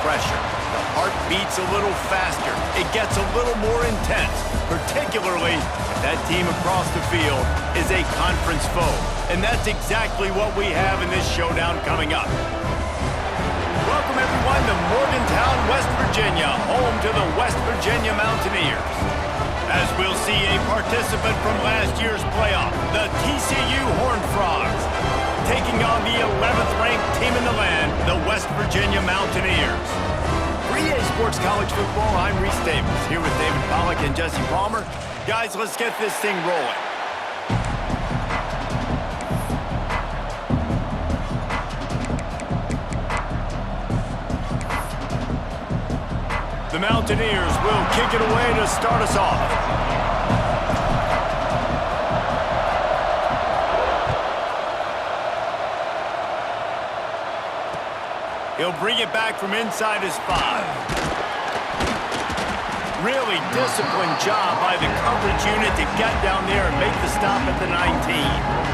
pressure. The heart beats a little faster. It gets a little more intense, particularly if that team across the field is a conference foe. And that's exactly what we have in this showdown coming up. Welcome, everyone, to Morgantown, West Virginia, home to the West Virginia Mountaineers. As we'll see a participant from last year's playoff, the TCU Horned Frogs, taking on the 11th-ranked team in the land, the West Virginia Mountaineers. For EA Sports College Football, I'm Reese Davis, here with David Pollack and Jesse Palmer. Guys, let's get this thing rolling. The Mountaineers will kick it away to start us off. He'll bring it back from inside his 5. Really disciplined job by the coverage unit to get down there and make the stop at the 19.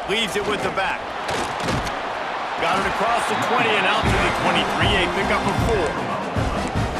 Leaves it with the back. Got it across the 20 and out to the 23. A pickup of 4.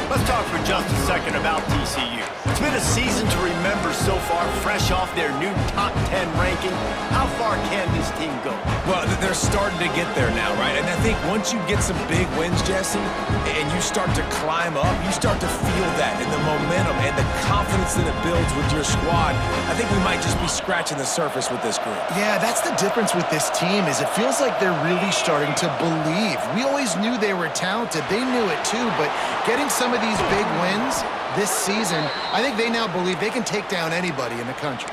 Let's talk for just a second about TCU. It's been a season to remember so far, fresh off their new top 10 ranking. How far can this team go? Well, they're starting to get there now, right? And I think once you get some big wins, Jesse, and you start to climb up, you start to feel that and the momentum and the confidence that it builds with your squad. I think we might just be scratching the surface with this group. Yeah, that's the difference with this team is it feels like they're really starting to believe. We always knew they were talented. They knew it too, but getting some of these big wins this season, I think they now believe they can take down anybody in the country.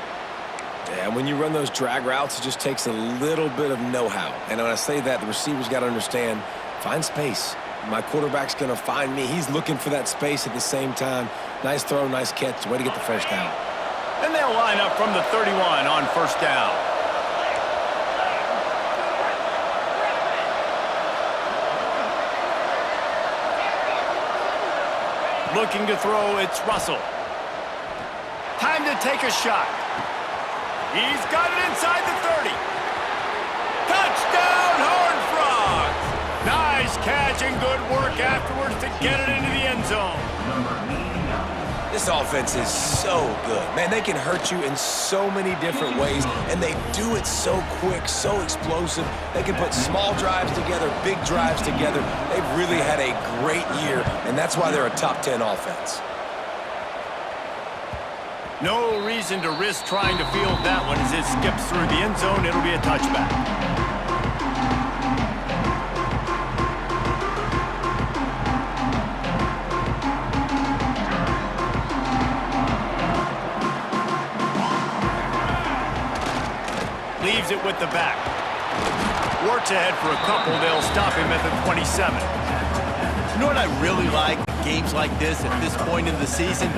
Yeah, when you run those drag routes, it just takes a little bit of know-how. And when I say that, the receivers got to understand, find space. My quarterback's going to find me. He's looking for that space at the same time. Nice throw, nice catch. Way to get the first down. And they'll line up from the 31 on first down. Looking to throw, it's Russell. Time to take a shot. He's got it inside the 30. Touchdown, Horned Frogs! Nice catch and good work afterwards to get it into the end zone. This offense is so good. Man, they can hurt you in so many different ways, and they do it so quick, so explosive. They can put small drives together, big drives together. They've really had a great year, and that's why they're a top 10 offense. No reason to risk trying to field that one as it skips through the end zone. It'll be a touchback. Leaves it with the back. Works ahead for a couple. They'll stop him at the 27. You know what I really like in games like this at this point in the season?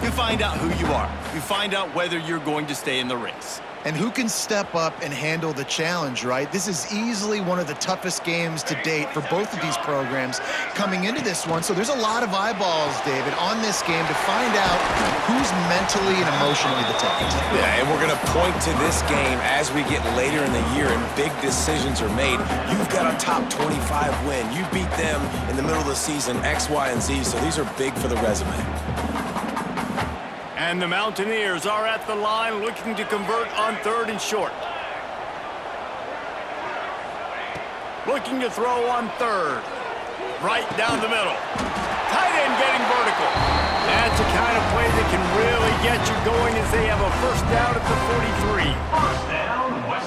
You find out who you are. You find out whether you're going to stay in the race. And who can step up and handle the challenge, right? This is easily one of the toughest games to date for both of these programs coming into this one. So there's a lot of eyeballs, David, on this game to find out who's mentally and emotionally the toughest. Yeah, and we're going to point to this game as we get later in the year and big decisions are made. You've got a top 25 win. You beat them in the middle of the season, X, Y, and Z, so these are big for the resume. And the Mountaineers are at the line looking to convert on 3rd and short. Looking to throw on 3rd. Right down the middle. Tight end getting vertical. That's the kind of play that can really get you going as they have a first down at the 43.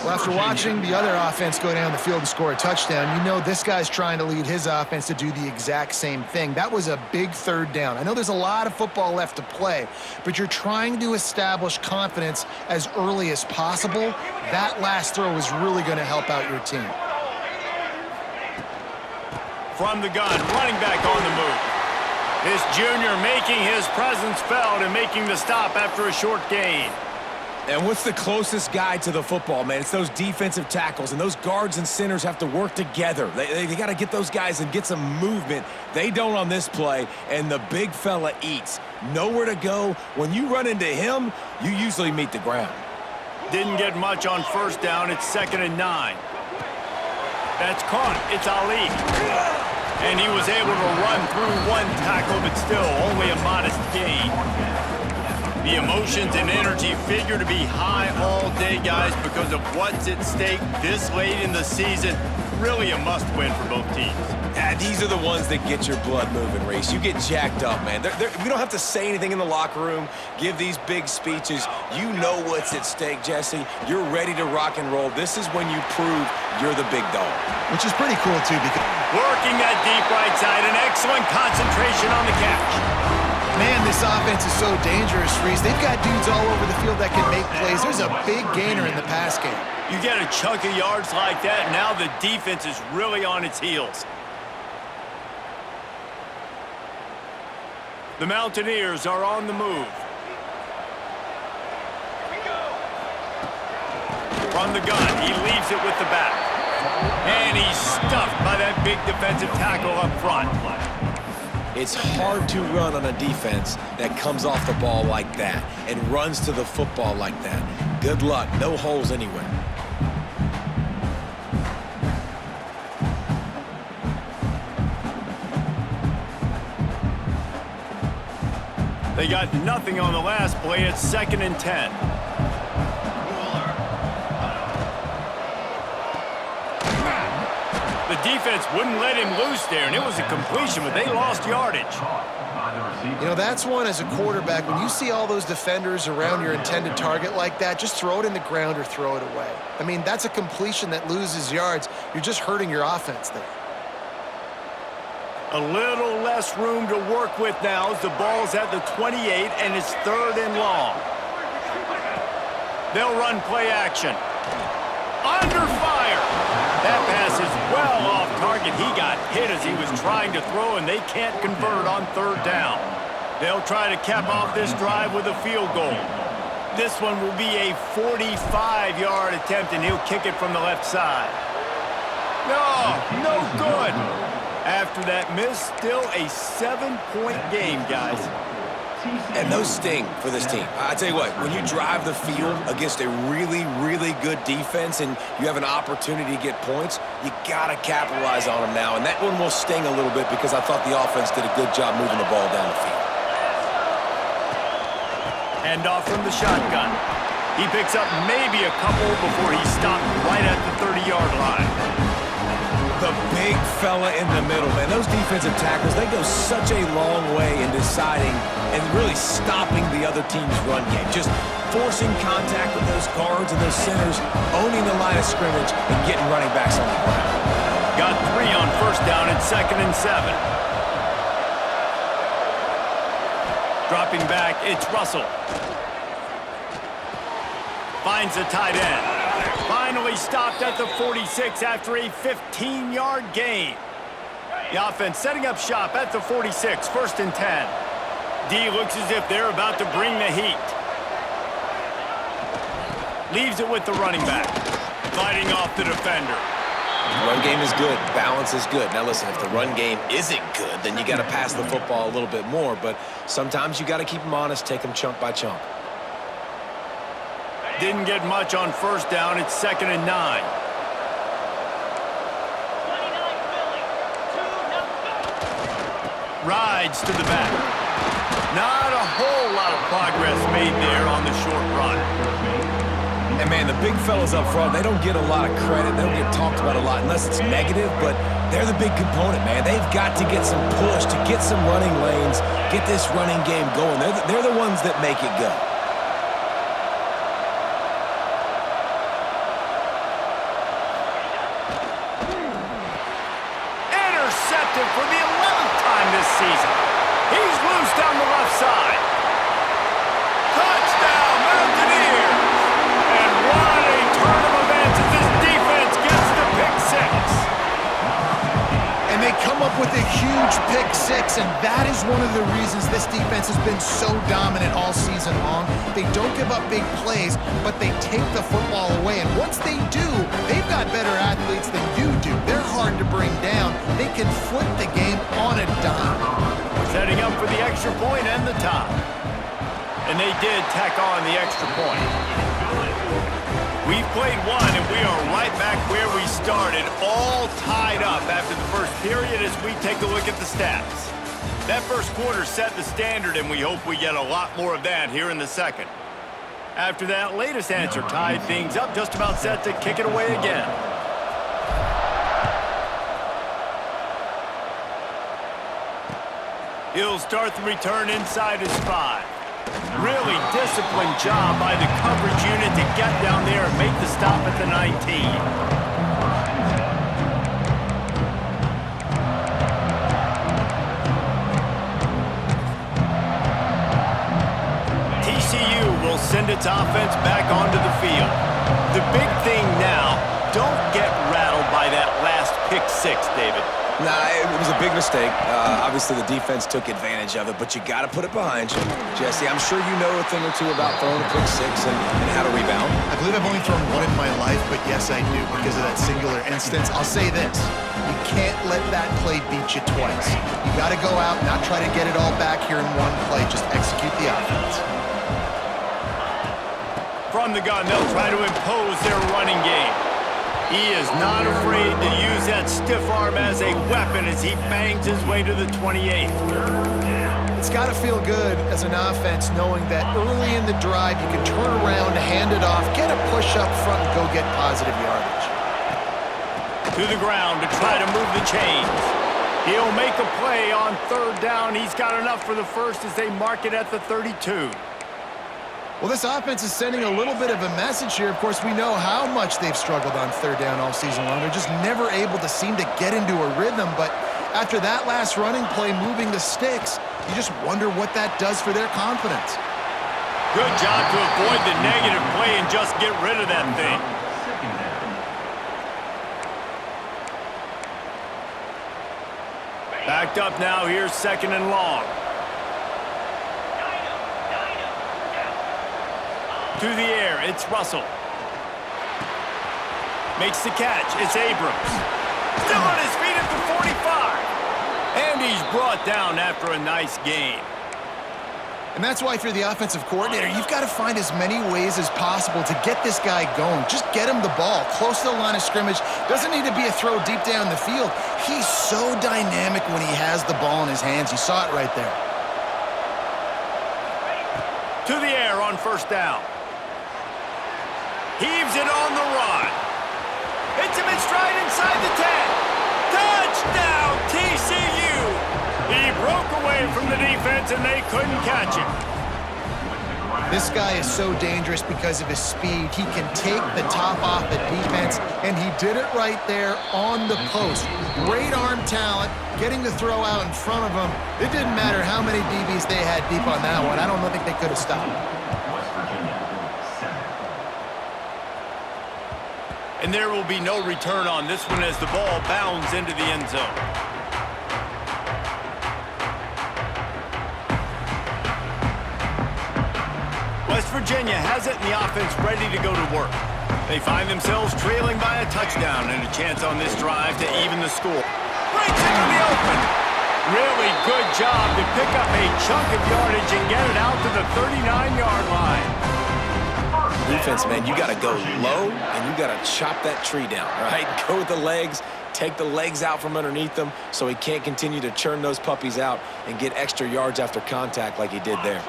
Well, after watching the other offense go down the field and score a touchdown, you know this guy's trying to lead his offense to do the exact same thing. That was a big 3rd down. I know there's a lot of football left to play, but you're trying to establish confidence as early as possible. That last throw is really going to help out your team. From the gun, running back on the move. This junior making his presence felt and making the stop after a short gain. And what's the closest guy to the football, man? It's those defensive tackles, and those guards and centers have to work together. They got to get those guys and get some movement. They don't on this play, and the big fella eats. Nowhere to go. When you run into him, you usually meet the ground. Didn't get much on first down. It's 2nd and 9. That's caught. It's Ali. And he was able to run through one tackle, but still only a modest gain. The emotions and energy figure to be high all day, guys, because of what's at stake this late in the season. Really a must-win for both teams. Yeah, these are the ones that get your blood moving, Reese. You get jacked up, man. We don't have to say anything in the locker room, give these big speeches. You know what's at stake, Jesse. You're ready to rock and roll. This is when you prove you're the big dog. Which is pretty cool, too, because working that deep right side, an excellent concentration on the catch. man, this offense is so dangerous, Reese. They've got dudes all over the field that can make plays. There's a big gainer in the pass game. You get a chunk of yards like that, now the defense is really on its heels. The Mountaineers are on the move. From the gun, he leaves it with the back. And he's stuffed by that big defensive tackle up front. It's hard to run on a defense that comes off the ball like that and runs to the football like that. Good luck. No holes anywhere. They got nothing on the last play. It's 2nd and 10. The defense wouldn't let him loose there, and it was a completion, but they lost yardage. You know, that's one as a quarterback. When you see all those defenders around your intended target like that, just throw it in the ground or throw it away. I mean, that's a completion that loses yards. You're just hurting your offense there. A little less room to work with now as the ball's at the 28, and it's 3rd and long. They'll run play action. Under fire. That pass is well off target. He got hit as he was trying to throw, and they can't convert on 3rd down. They'll try to cap off this drive with a field goal. This one will be a 45-yard attempt, and he'll kick it from the left side. No good. After that miss, still a 7-point game, guys. And those sting for this team. I tell you what, when you drive the field against a really, really good defense and you have an opportunity to get points, you got to capitalize on them now. And that one will sting a little bit because I thought the offense did a good job moving the ball down the field. Hand off from the shotgun. He picks up maybe a couple before he's stopped right at the 30-yard line. The big fella in the middle, man. Those defensive tackles, they go such a long way in deciding and really stopping the other team's run game. Just forcing contact with those guards and those centers, owning the line of scrimmage, and getting running backs on the ground. Got 3 on first down and 2nd and 7. Dropping back, it's Russell. Finds the tight end. Finally stopped at the 46 after a 15-yard gain. The offense setting up shop at the 46, 1st and 10. D looks as if they're about to bring the heat. Leaves it with the running back. Fighting off the defender. The run game is good. Balance is good. Now listen, if the run game isn't good, then you got to pass the football a little bit more. But sometimes you got to keep them honest, take them chunk by chunk. Didn't get much on first down. It's 2nd and 9. Rides to the back. Not a whole lot of progress made there on the short run. And man, the big fellas up front, they don't get a lot of credit. They don't get talked about a lot unless it's negative, but they're the big component, man. They've got to get some push, to get some running lanes, get this running game going. They're the ones that make it go. Intercepted for the 11th time this season. He's loose down the left side. Touchdown, Mountaineers! And what a turn of events as this defense gets the pick 6. And they come up with a huge pick 6 Listen, that is one of the reasons this defense has been so dominant all season long. They don't give up big plays, but they take the football away. And once they do, they've got better athletes than you do. They're hard to bring down. They can flip the game on a dime. Setting up for the extra point and the tie. And they did tack on the extra point. We've played one, and we are right back where we started, all tied up after the first period as we take a look at the stats. That first quarter set the standard, and we hope we get a lot more of that here in the second. After that latest answer tied things up, just about set to kick it away again. He'll start the return inside his 5. Really disciplined job by the coverage unit to get down there and make the stop at the 19. TCU will send its offense back onto the field. The big thing now, don't get rattled by that last pick 6, David. Nah, it was a big mistake. Obviously, the defense took advantage of it, but you got to put it behind you. Jesse, I'm sure you know a thing or two about throwing a pick 6 and how to rebound. I believe I've only thrown one in my life, but yes, I do because of that singular instance. I'll say this. You can't let that play beat you twice. You got to go out, not try to get it all back here in one play. Just execute the offense. From the gun, they'll try to impose their running game. He is not afraid to use that stiff arm as a weapon as he bangs his way to the 28th. It's got to feel good as an offense knowing that early in the drive you can turn around, hand it off, get a push up front, and go get positive yardage. To the ground to try to move the chains. He'll make a play on third down. He's got enough for the first as they mark it at the 32. Well, this offense is sending a little bit of a message here. Of course, we know how much they've struggled on third down all season long. They're just never able to seem to get into a rhythm. But after that last running play moving the sticks, you just wonder what that does for their confidence. Good job to avoid the negative play and just get rid of that thing. Backed up now, here's second and long. To the air, it's Russell. Makes the catch, it's Abrams. Still on his feet at the 45. And he's brought down after a nice gain. And that's why if you're the offensive coordinator, you've got to find as many ways as possible to get this guy going. Just get him the ball close to the line of scrimmage. Doesn't need to be a throw deep down the field. He's so dynamic when he has the ball in his hands. You saw it right there. To the air on first down. Heaves it on the run. Hits him in stride inside the 10. Touchdown, TCU! He broke away from the defense and they couldn't catch him. This guy is so dangerous because of his speed. He can take the top off the defense, and he did it right there on the post. Great arm talent, getting the throw out in front of him. It didn't matter how many DBs they had deep on that one. I don't think they could have stopped. And there will be no return on this one as the ball bounds into the end zone. West Virginia has it and the offense ready to go to work. They find themselves trailing by a touchdown and a chance on this drive to even the score. Breaks into the open. Really good job to pick up a chunk of yardage and get it out to the 39-yard line. Defense, man, you got to go low, and you got to chop that tree down, right? Go with the legs, take the legs out from underneath them so he can't continue to churn those puppies out and get extra yards after contact like he did there.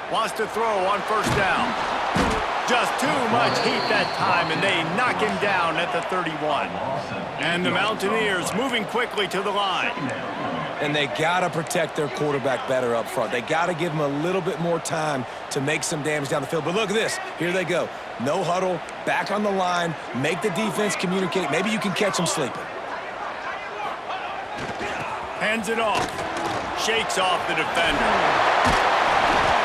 Wants to throw on first down. Just too much heat that time, and they knock him down at the 31. And the Mountaineers moving quickly to the line. And they got to protect their quarterback better up front. They got to give him a little bit more time to make some damage down the field. But look at this. Here they go. No huddle, back on the line, make the defense communicate. Maybe you can catch them sleeping. Hands it off. Shakes off the defender.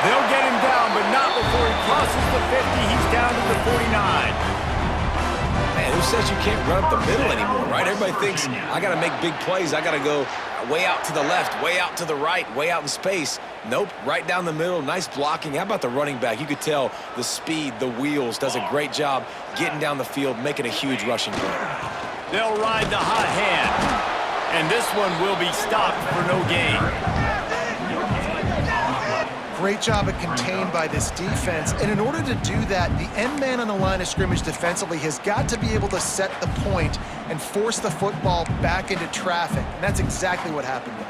They'll get him down, but not before he crosses the 50. He's down to the 49. Man, who says you can't run up the middle anymore, right? Everybody thinks, I got to make big plays. I got to go way out to the left, way out to the right, way out in space. Nope, right down the middle, nice blocking. How about the running back? You could tell the speed, the wheels, does a great job getting down the field, making a huge rushing play. They'll ride the hot hand, and this one will be stopped for no gain. Great job of contained by this defense, and in order to do that, the end man on the line of scrimmage defensively has got to be able to set the point and force the football back into traffic, and that's exactly what happened there.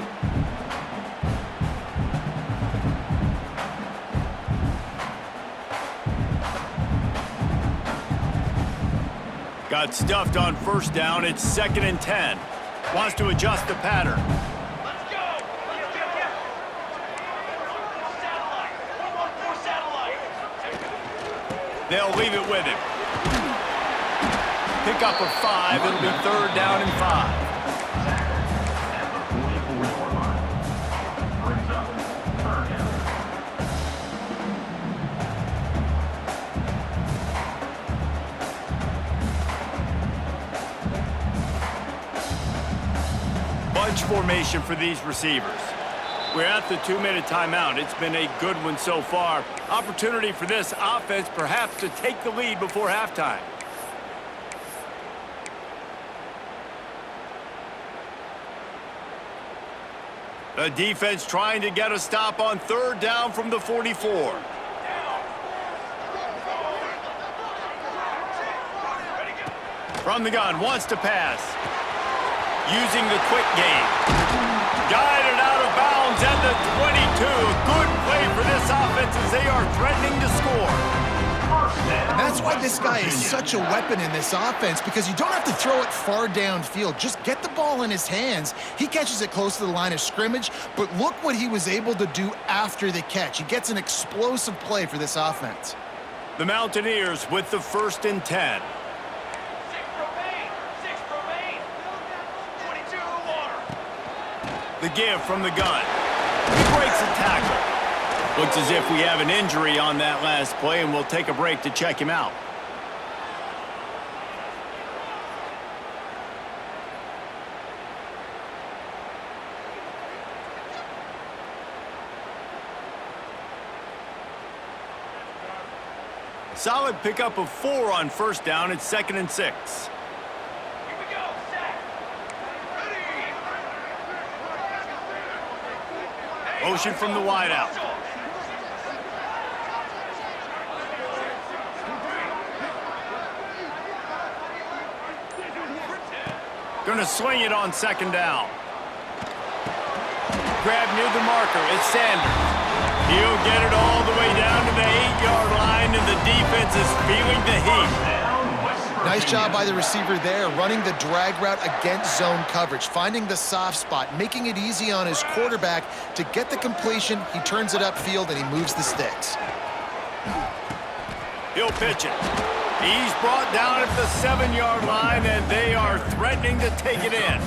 Got stuffed on first down. It's 2nd and 10. Wants to adjust the pattern. They'll leave it with him. Pick up of 5. It'll be 3rd down and 5. Bunch formation for these receivers. We're at the 2-minute timeout. It's been a good one so far. Opportunity for this offense perhaps to take the lead before halftime. The defense trying to get a stop on 3rd down from the 44. From the gun, wants to pass. Using the quick game. Guided out of bounds at the 22. Good play for this offense as they are threatening to score. And that's why this guy is such a weapon in this offense, because you don't have to throw it far downfield. Just get the ball in his hands. He catches it close to the line of scrimmage, but look what he was able to do after the catch. He gets an explosive play for this offense. The Mountaineers with the 1st and 10. The give from the gun. He breaks a tackle. Looks as if we have an injury on that last play, and we'll take a break to check him out. Solid pickup of 4 on first down. It's 2nd and 6. Motion from the wideout. Going to swing it on 2nd down. Grab near the marker. It's Sanders. He'll get it all the way down to the 8-yard line, and the defense is feeling the heat. Nice job by the receiver there, running the drag route against zone coverage, finding the soft spot, making it easy on his quarterback to get the completion. He turns it upfield, and he moves the sticks. He'll pitch it. He's brought down at the 7-yard line, and they are threatening to take it in.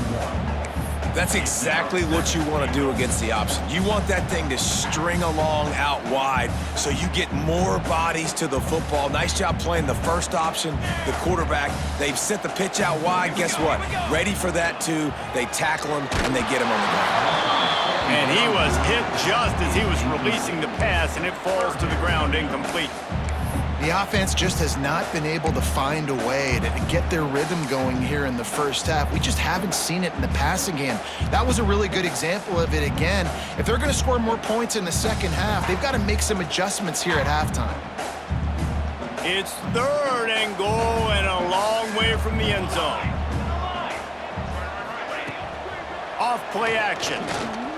That's exactly what you want to do against the option. You want that thing to string along out wide so you get more bodies to the football. Nice job playing the first option, the quarterback. They've sent the pitch out wide. Guess what? Ready for that, too. They tackle him, and they get him on the ground. And he was hit just as he was releasing the pass, and it falls to the ground incomplete. The offense just has not been able to find a way to get their rhythm going here in the first half. We just haven't seen it in the passing game. That was a really good example of it again. If they're going to score more points in the second half, they've got to make some adjustments here at halftime. It's 3rd and goal and a long way from the end zone. Off play action.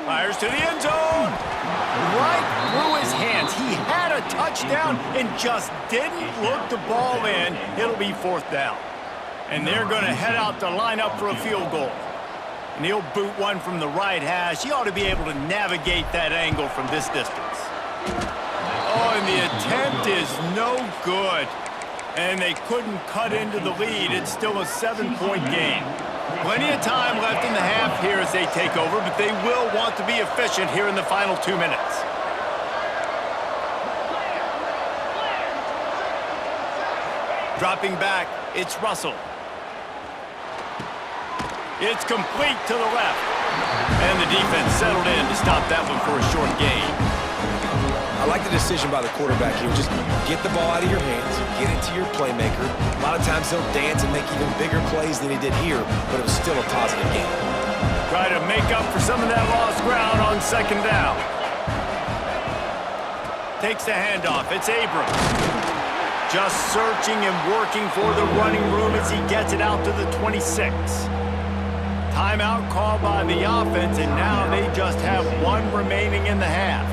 Fires to the end zone. Right through his hands. He had a touchdown and just didn't look the ball in. It'll be 4th down. And they're going to head out to line up for a field goal. And he'll boot one from the right hash. He ought to be able to navigate that angle from this distance. Oh, and the attempt is no good. And they couldn't cut into the lead. It's still a 7-point game. Plenty of time left in the half here as they take over, but they will want to be efficient here in the final 2 minutes. Dropping back, it's Russell. It's complete to the left. And the defense settled in to stop that one for a short gain. I like the decision by the quarterback here. Just get the ball out of your hands, get it to your playmaker. A lot of times he'll dance and make even bigger plays than he did here, but it was still a positive game. Try to make up for some of that lost ground on second down. Takes the handoff. It's Abrams. Just searching and working for the running room as he gets it out to the 26. Timeout called by the offense, and now they just have one remaining in the half.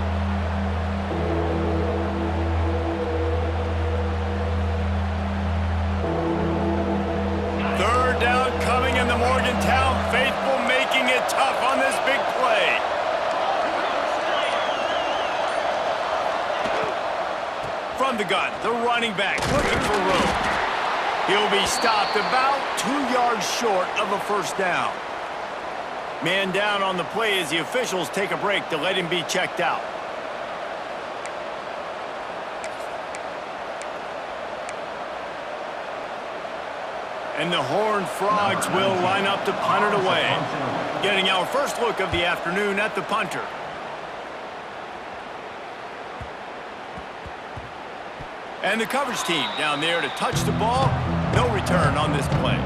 Third down coming in the Morgantown faithful, making it tough on this big play. From the gun, the running back looking for room. He'll be stopped about 2 yards short of a first down. Man down on the play as the officials take a break to let him be checked out. And the Horned Frogs will line up to punt it away. Getting our first look of the afternoon at the punter. And the coverage team down there to touch the ball. No return on this play.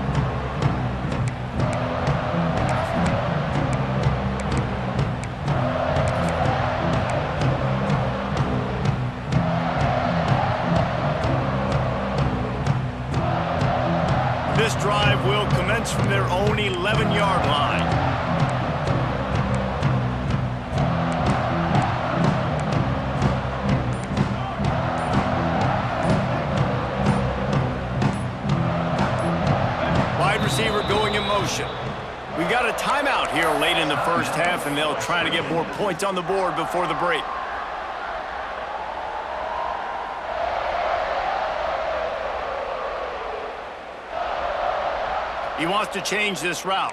This drive will commence from their own 11-yard line. Wide receiver going in motion. We've got a timeout here late in the first half, and they'll try to get more points on the board before the break. He wants to change this route.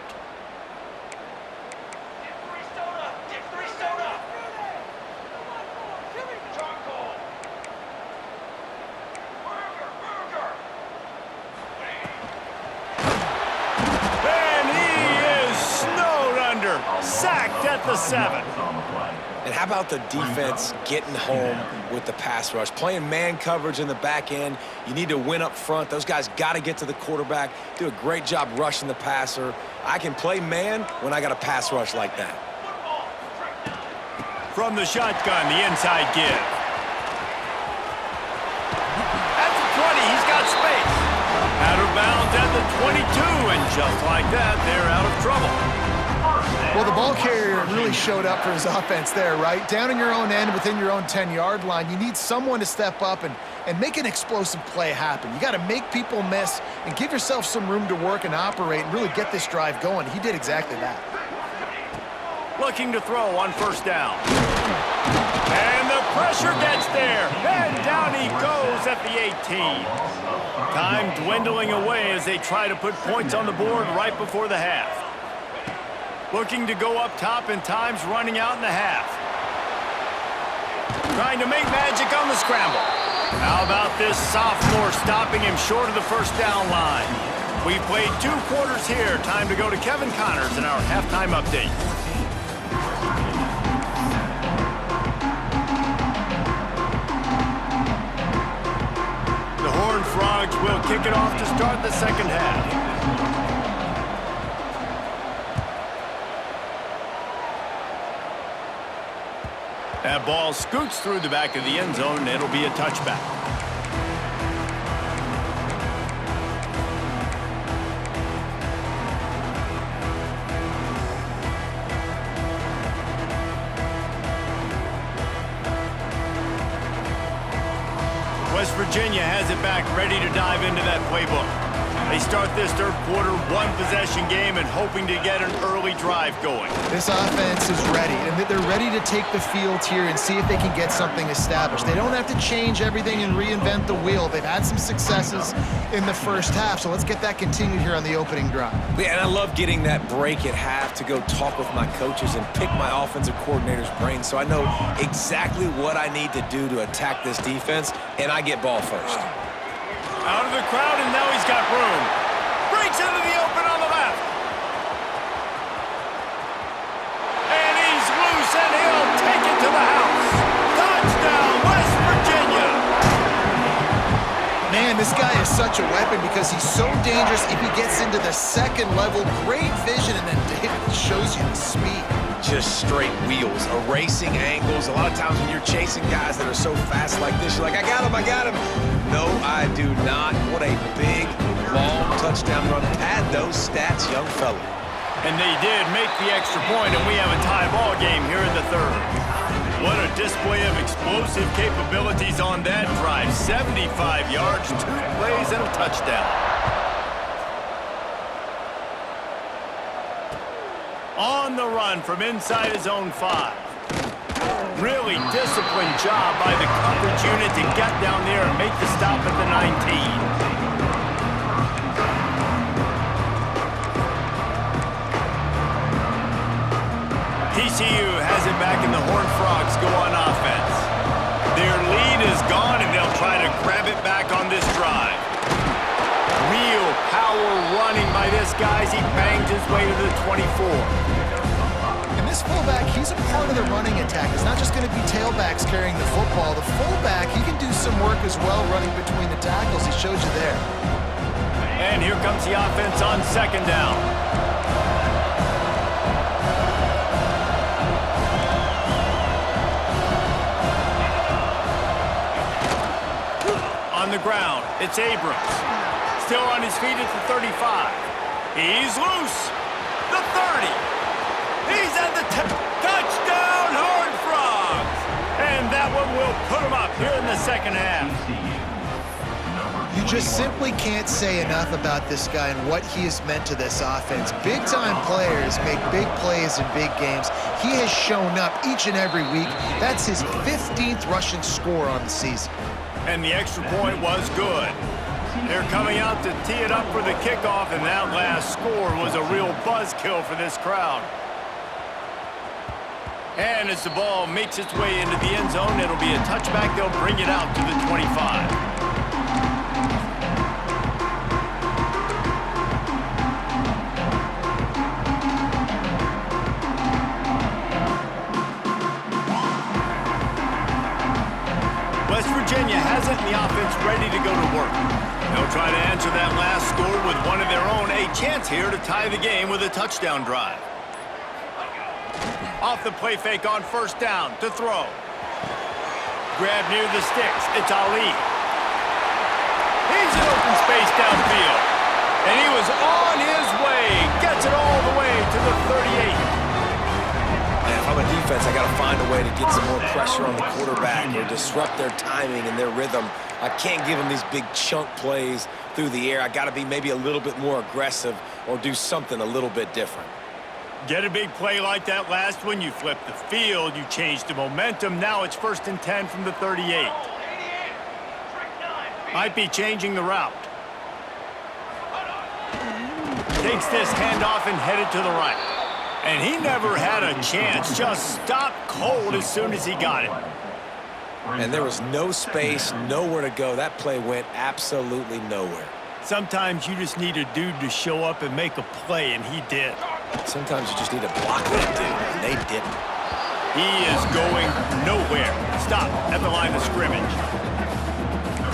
And he is snowed under, sacked at the 7. And how about the defense getting home with the pass rush? Playing man coverage in the back end. You need to win up front. Those guys got to get to the quarterback, do a great job rushing the passer. I can play man when I got a pass rush like that. From the shotgun, the inside give. At the 20, he's got space. Out of bounds at the 22, and just like that, they're out of trouble. Well, the ball carrier really showed up for his offense there, right? Down in your own end, within your own 10-yard line, you need someone to step up and make an explosive play happen. You got to make people miss and give yourself some room to work and operate and really get this drive going. He did exactly that. Looking to throw on first down. And the pressure gets there. And down he goes at the 18. Time dwindling away as they try to put points on the board right before the half. Looking to go up top, and time's running out in the half. Trying to make magic on the scramble. How about this sophomore stopping him short of the first down line? We've played 2 quarters here. Time to go to Kevin Connors in our halftime update. The Horned Frogs will kick it off to start the second half. That ball scoots through the back of the end zone, and it'll be a touchback. West Virginia has it back, ready to dive into that playbook. They start this third quarter, 1-possession game, and hoping to get an early drive going. This offense is ready, and they're ready to take the field here and see if they can get something established. They don't have to change everything and reinvent the wheel. They've had some successes in the first half, so let's get that continued here on the opening drive. Yeah, and I love getting that break at half to go talk with my coaches and pick my offensive coordinator's brain so I know exactly what I need to do to attack this defense, and I get ball first. Out of the crowd, and now he's got room. Breaks into the open on the left. Man, this guy is such a weapon because he's so dangerous if he gets into the second level. Great vision, and then David shows you the speed. Just straight wheels, erasing angles. A lot of times when you're chasing guys that are so fast like this, you're like, I got him, I got him. No, I do not. What a big, long touchdown run. Pad those stats, young fella. And they did make the extra point, and we have a tie ball game here in the third. What a display of explosive capabilities on that drive. 75 yards, 2 plays, and a touchdown. On the run from inside his own 5. Really disciplined job by the coverage unit to get down there and make the stop at the 19. TCU has it back and the Horned Frogs go on offense. Their lead is gone and they'll try to grab it back on this drive. Real power running by this guy as he bangs his way to the 24. And this fullback, he's a part of the running attack. It's not just going to be tailbacks carrying the football. The fullback, he can do some work as well running between the tackles. He shows you there. And here comes the offense on second down. On the ground, it's Abrams. Still on his feet at the 35. He's loose. The 30. He's at the 10. Touchdown, Horned Frogs. And that one will put him up here in the second half. You just simply can't say enough about this guy and what he has meant to this offense. Big-time players make big plays in big games. He has shown up each and every week. That's his 15th rushing score on the season. And the extra point was good. They're coming out to tee it up for the kickoff, and that last score was a real buzzkill for this crowd. And as the ball makes its way into the end zone, it'll be a touchback. They'll bring it out to the 25. West Virginia has it, and the offense ready to go to work. They'll try to answer that last score with one of their own. A chance here to tie the game with a touchdown drive. Off the play fake on first down to throw. Grab near the sticks. It's Ali. He's in open space downfield. And he was on his way. Gets it all the way to the 38. If I'm a defense, I got to find a way to get some more pressure on the quarterback or disrupt their timing and their rhythm. I can't give them these big chunk plays through the air. I got to be maybe a little bit more aggressive or do something a little bit different. Get a big play like that last one. You flip the field. You change the momentum. Now it's 1st and 10 from the 38. Might be changing the route. Takes this handoff and headed to the right. And he never had a chance. Just stopped cold as soon as he got it. And there was no space, nowhere to go. That play went absolutely nowhere. Sometimes you just need a dude to show up and make a play, and he did. Sometimes you just need to block that dude, and they didn't. He is going nowhere. Stop at the line of scrimmage.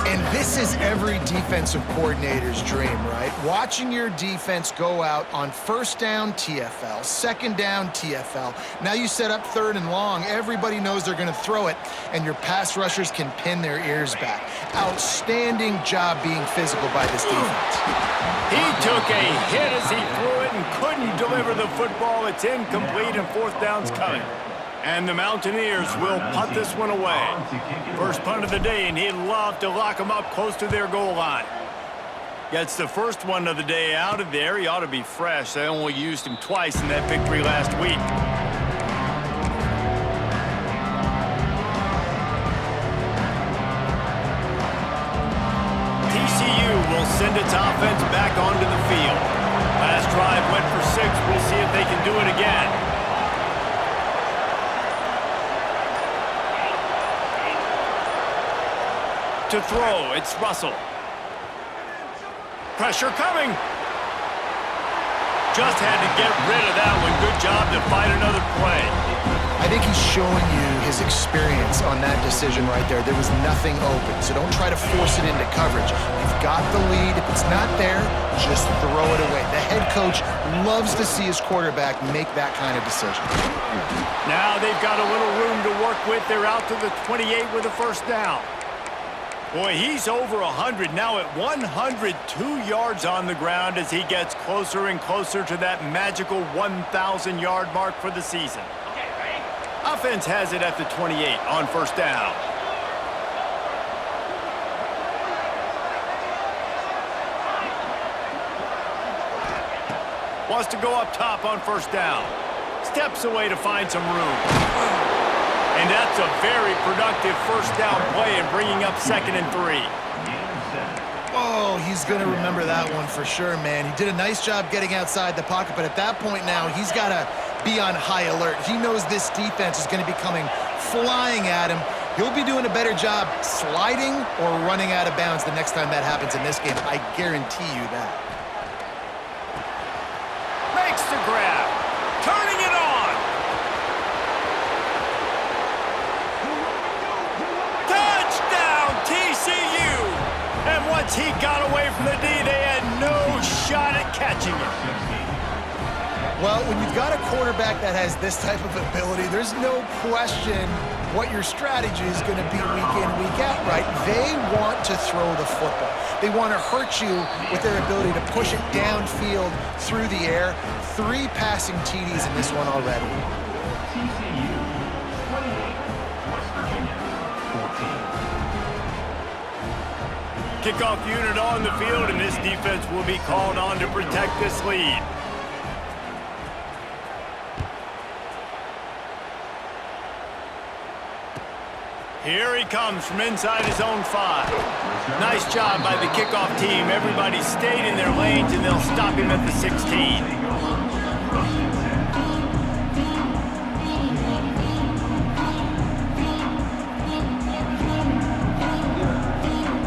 And this is every defensive coordinator's dream, right? Watching your defense go out on first down, TFL, second down, TFL. Now you set up 3rd and long. Everybody knows they're going to throw it, and your pass rushers can pin their ears back. Outstanding job being physical by this defense. He took a hit as he threw it and couldn't deliver the football. It's incomplete, and 4th down's coming. And the Mountaineers will punt this one away. First punt of the day, and he'd love to lock them up close to their goal line. Gets the first one of the day out of there. He ought to be fresh. They only used him twice in that victory last week. TCU will send its offense back onto the field. Last drive went for 6. We'll see if they can do it again. To throw, it's Russell. Pressure coming. Just had to get rid of that one. Good job to fight another play. I think he's showing you his experience on that decision right there. There was nothing open, so don't try to force it into coverage. You've got the lead. If it's not there, just throw it away. The head coach loves to see his quarterback make that kind of decision. Now they've got a little room to work with. They're out to the 28 with a first down. Boy, he's over 100 now at 102 yards on the ground as he gets closer and closer to that magical 1,000-yard mark for the season. Offense has it at the 28 on first down. Wants to go up top on first down. Steps away to find some room. And that's a very productive first down play and bringing up 2nd and 3. Oh, he's going to remember that one for sure, man. He did a nice job getting outside the pocket, but at that point now, he's got to be on high alert. He knows this defense is going to be coming flying at him. He'll be doing a better job sliding or running out of bounds the next time that happens in this game. I guarantee you that. Makes the grab. Turning it on. And once he got away from the D, they had no shot at catching him. Well, when you've got a quarterback that has this type of ability, there's no question what your strategy is going to be week in, week out, right? They want to throw the football. They want to hurt you with their ability to push it downfield through the air. 3 passing TDs in this one already. Kickoff unit on the field, and this defense will be called on to protect this lead. Here he comes from inside his own 5. Nice job by the kickoff team. Everybody stayed in their lanes, and they'll stop him at the 16.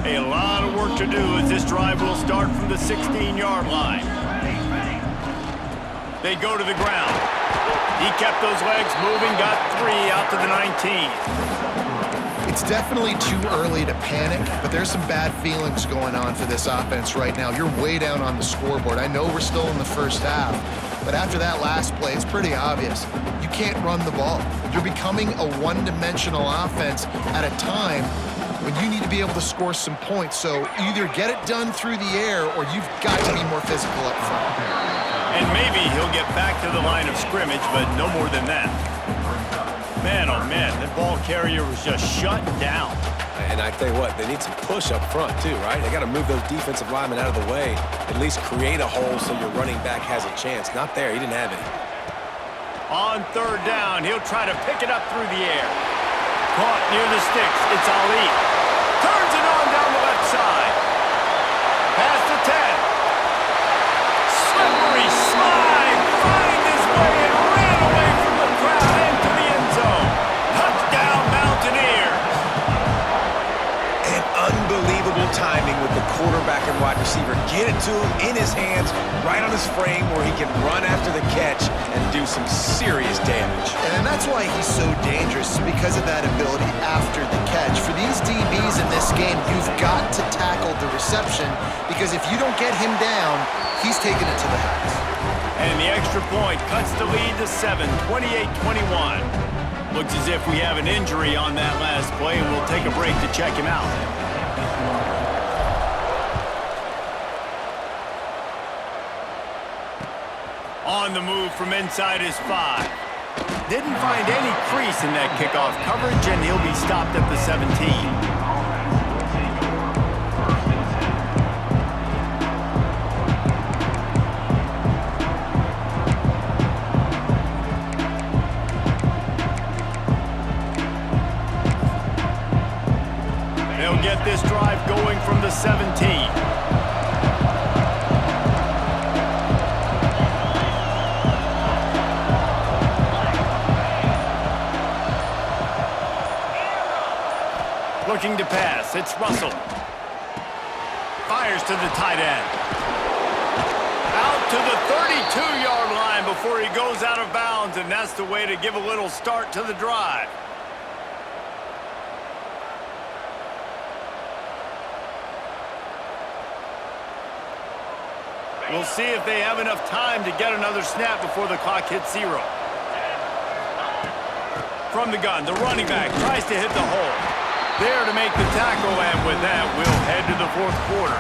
A lot of work to do as this drive will start from the 16-yard line. They go to the ground. He kept those legs moving, got 3 out to the 19. It's definitely too early to panic, but there's some bad feelings going on for this offense right now. You're way down on the scoreboard. I know we're still in the first half, but after that last play, it's pretty obvious. You can't run the ball. You're becoming a one-dimensional offense at a time when you need to be able to score some points. So either get it done through the air or you've got to be more physical up front. And maybe he'll get back to the line of scrimmage, but no more than that. Man, oh man, that ball carrier was just shut down. And I tell you what, they need some push up front too, right? They got to move those defensive linemen out of the way, at least create a hole so your running back has a chance. Not there, he didn't have any. On third down, he'll try to pick it up through the air. Caught near the sticks, it's Ali. Turns it on down the left side. Past the 10. Slippery slide, find his way and ran away from the crowd into the end zone. Touchdown, Mountaineers. And unbelievable timing with the quarterback and wide receiver. Get it to him in his hands, right on his frame where he can run after the catch and do some serious damage. And that's why he's so dangerous, because of that ability after the catch. For these DBs in this game, you've got to tackle the reception, because if you don't get him down, he's taking it to the house. And the extra point cuts the lead to 7, 28-21. Looks as if we have an injury on that last play, and we'll take a break to check him out. On the move from inside his 5. Didn't find any crease in that kickoff coverage, and he'll be stopped at the 17. They'll get this drive going from the 17. Looking to pass, it's Russell. Fires to the tight end. Out to the 32-yard line before he goes out of bounds, and that's the way to give a little start to the drive. We'll see if they have enough time to get another snap before the clock hits 0. From the gun, the running back tries to hit the hole. There to make the tackle, and with that, we'll head to the fourth quarter.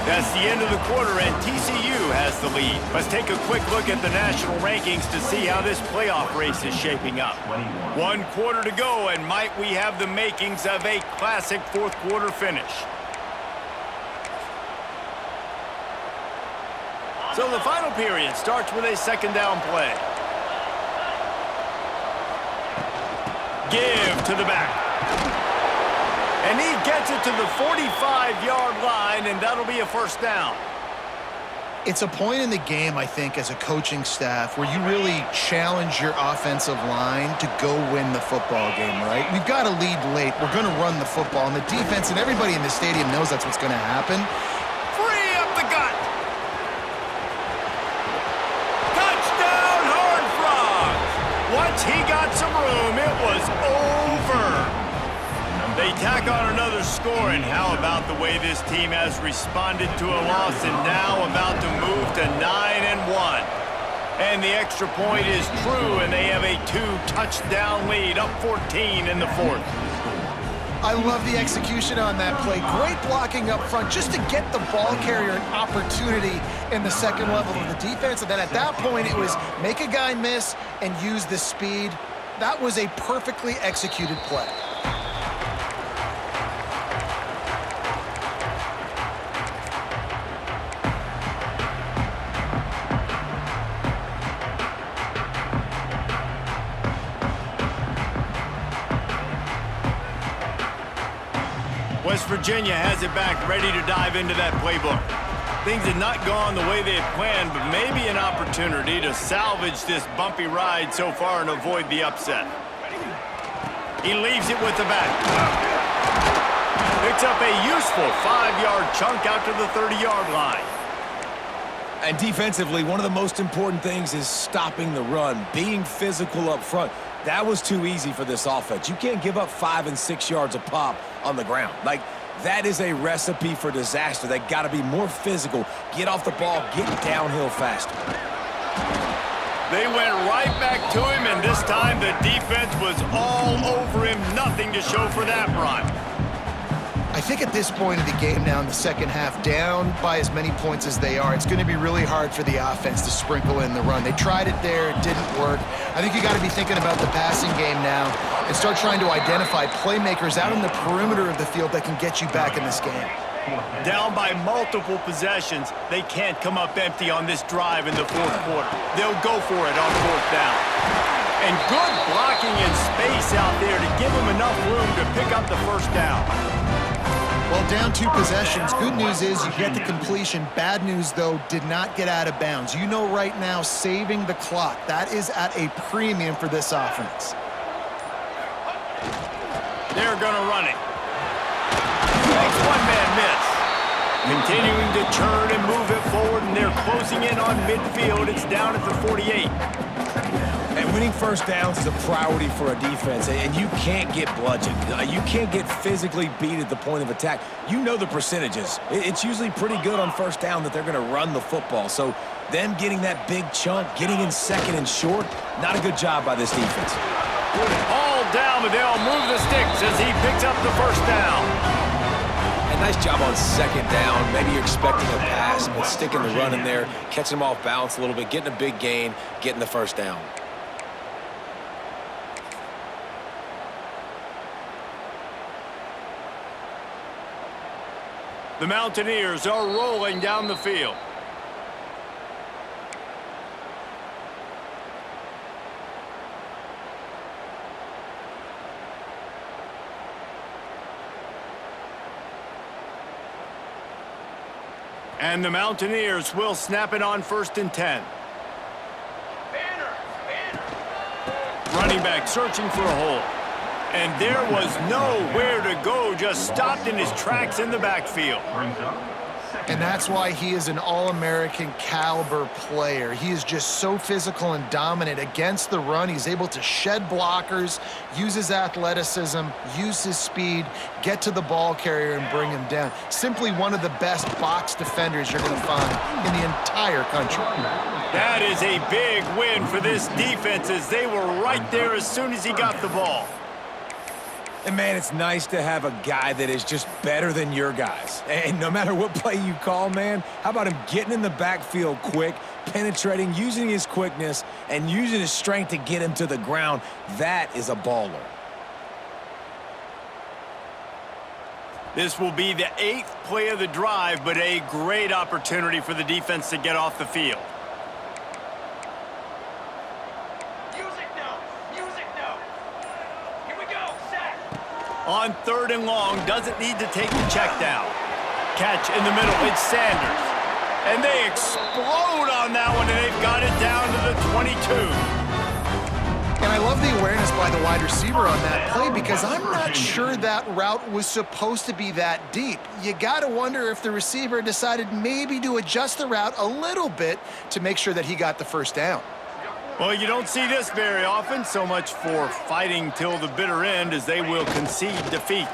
That's the end of the quarter, and TCU has the lead. Let's take a quick look at the national rankings to see how this playoff race is shaping up. 1 quarter to go, and might we have the makings of a classic fourth quarter finish. So the final period starts with a second down play. Give to the back. And he gets it to the 45-yard line, and that'll be a first down. It's a point in the game, I think, as a coaching staff where you really challenge your offensive line to go win the football game, right? We've got to lead late. We're going to run the football, and the defense and everybody in the stadium knows that's what's going to happen. Free up the gut. Touchdown, Horned Frogs. Once he got some room, it was over. They tack on another score, and how about the way this team has responded to a loss and now about to move to 9-1. And the extra point is true, and they have a 2-touchdown lead, up 14 in the fourth. I love the execution on that play. Great blocking up front just to get the ball carrier an opportunity in the second level of the defense. And then at that point, it was make a guy miss and use the speed. That was a perfectly executed play. West Virginia has it back, ready to dive into that playbook. Things had not gone the way they had planned, but maybe an opportunity to salvage this bumpy ride so far and avoid the upset. He leaves it with the back. Picks up a useful 5-yard chunk out to the 30-yard line. And defensively, one of the most important things is stopping the run, being physical up front. That was too easy for this offense. You can't give up 5 and 6 yards a pop on the ground. Like, that is a recipe for disaster. They got to be more physical, get off the ball, get downhill faster. They went right back to him, and this time the defense was all over him. Nothing to show for that run. I think at this point of the game now in the second half, down by as many points as they are, it's going to be really hard for the offense to sprinkle in the run. They tried it there. It didn't work. I think you got to be thinking about the passing game now and start trying to identify playmakers out in the perimeter of the field that can get you back in this game. Down by multiple possessions, they can't come up empty on this drive in the fourth quarter. They'll go for it on fourth down. And good blocking in space out there to give them enough room to pick up the first down. Well, down 2 possessions. Good news is you get the completion. Bad news, though, did not get out of bounds. You know right now, saving the clock, that is at a premium for this offense. They're going to run it. Makes one-man miss. Continuing to turn and move it forward, and they're closing in on midfield. It's down at the 48. And winning first downs is a priority for a defense, and you can't get bludgeoned. You can't get physically beat at the point of attack. You know the percentages. It's usually pretty good on first down that they're going to run the football. So them getting that big chunk, getting in second and short, not a good job by this defense. All down, but they'll move the sticks as he picks up the first down. And nice job on second down. Maybe you're expecting a pass, but sticking the run in there, catching them off balance a little bit, getting a big gain, getting the first down. The Mountaineers are rolling down the field. And the Mountaineers will snap it on 1st and 10. Running back searching for a hole. And there was nowhere to go, just stopped in his tracks in the backfield. And that's why he is an All-American caliber player. He is just so physical and dominant against the run. He's able to shed blockers, use his athleticism, use his speed, get to the ball carrier and bring him down. Simply one of the best box defenders you're going to find in the entire country. That is a big win for this defense as they were right there as soon as he got the ball. And, man, it's nice to have a guy that is just better than your guys. And no matter what play you call, man, how about him getting in the backfield quick, penetrating, using his quickness, and using his strength to get him to the ground? That is a baller. This will be the 8th play of the drive, but a great opportunity for the defense to get off the field. On 3rd and long, doesn't need to take the check down. Catch in the middle, it's Sanders. And they explode on that one, and they've got it down to the 22. And I love the awareness by the wide receiver on that play because I'm not sure that route was supposed to be that deep. You got to wonder if the receiver decided maybe to adjust the route a little bit to make sure that he got the first down. Well, you don't see this very often. So much for fighting till the bitter end as they will concede defeat.